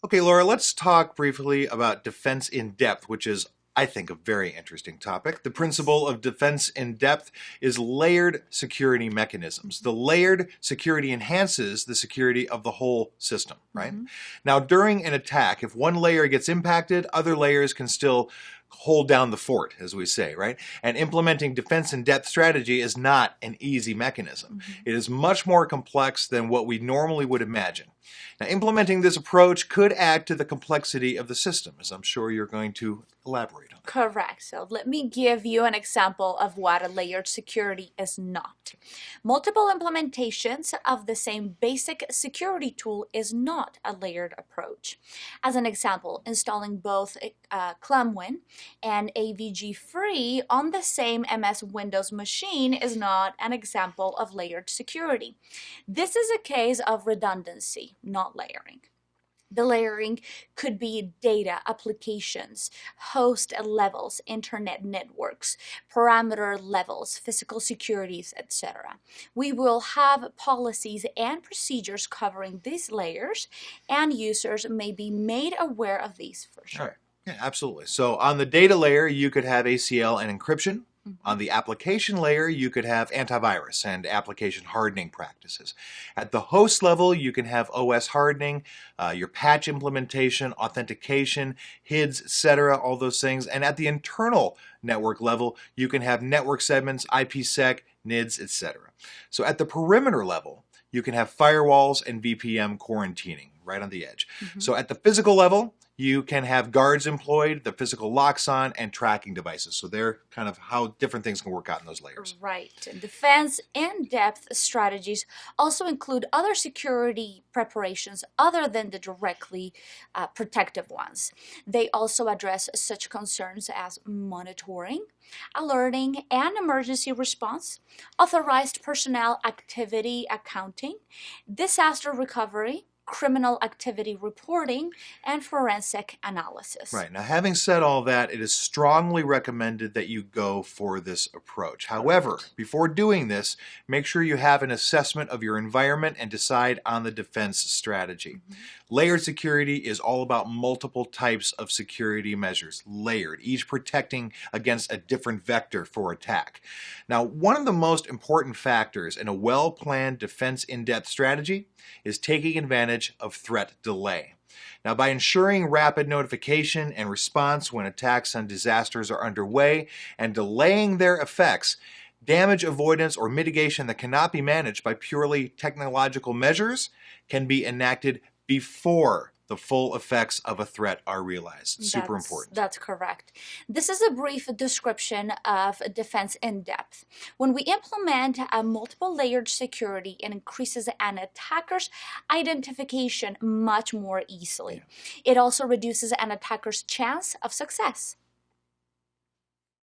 Okay, Laura, let's talk briefly about defense in depth, which is, I think, a very interesting topic. The Yes. principle of defense in depth is layered security mechanisms. The layered security enhances the security of the whole system, right? Mm-hmm. Now, during an attack, if one layer gets impacted, other layers can still hold down the fort, as we say, right? And implementing defense in depth strategy is not an easy mechanism. Mm-hmm. It is much more complex than what we normally would imagine. Now, implementing this approach could add to the complexity of the system, as I'm sure you're going to elaborate on that. Correct. So let me give you an example of what a layered security is not. Multiple implementations of the same basic security tool is not a layered approach. As an example, installing both ClamWin and AVG Free on the same MS Windows machine is not an example of layered security. This is a case of redundancy, not layering. The layering could be data, applications, host levels, internet networks, parameter levels, physical securities, etc. We will have policies and procedures covering these layers, and users may be made aware of these for All right. sure. Yeah, absolutely. So on the data layer, you could have ACL and encryption. Mhm. On the application layer, you could have antivirus and application hardening practices. At the host level, you can have OS hardening, your patch implementation, authentication, HIDs, etc., all those things. And at the internal network level, you can have network segments, IPsec, NIDs, etc. So at the perimeter level, you can have firewalls and VPN quarantining right on the edge. Mhm. So at the physical level, you can have guards employed, the physical locks on, and tracking devices. So they're kind of how different things can work out in those layers. Right. Defense in-depth strategies also include other security preparations other than the directly protective ones. They also address such concerns as monitoring, alerting and emergency response, authorized personnel activity accounting, disaster recovery, criminal activity reporting, and forensic analysis. Right. Now, having said all that, it is strongly recommended that you go for this approach. However, Correct. before doing this, make sure you have an assessment of your environment and decide on the defense strategy. Mhm. Layered security is all about multiple types of security measures, layered, each protecting against a different vector for attack. Now, one of the most important factors in a well-planned defense in-depth strategy is taking advantage of threat delay. Now, by ensuring rapid notification and response when attacks and disasters are underway and delaying their effects, damage avoidance or mitigation that cannot be managed by purely technological measures can be enacted before the full effects of a threat are realized. Super important. That's correct. This is a brief description of defense in depth. When we implement a multiple layered security, it increases an attacker's identification much more easily. It also reduces an attacker's chance of success.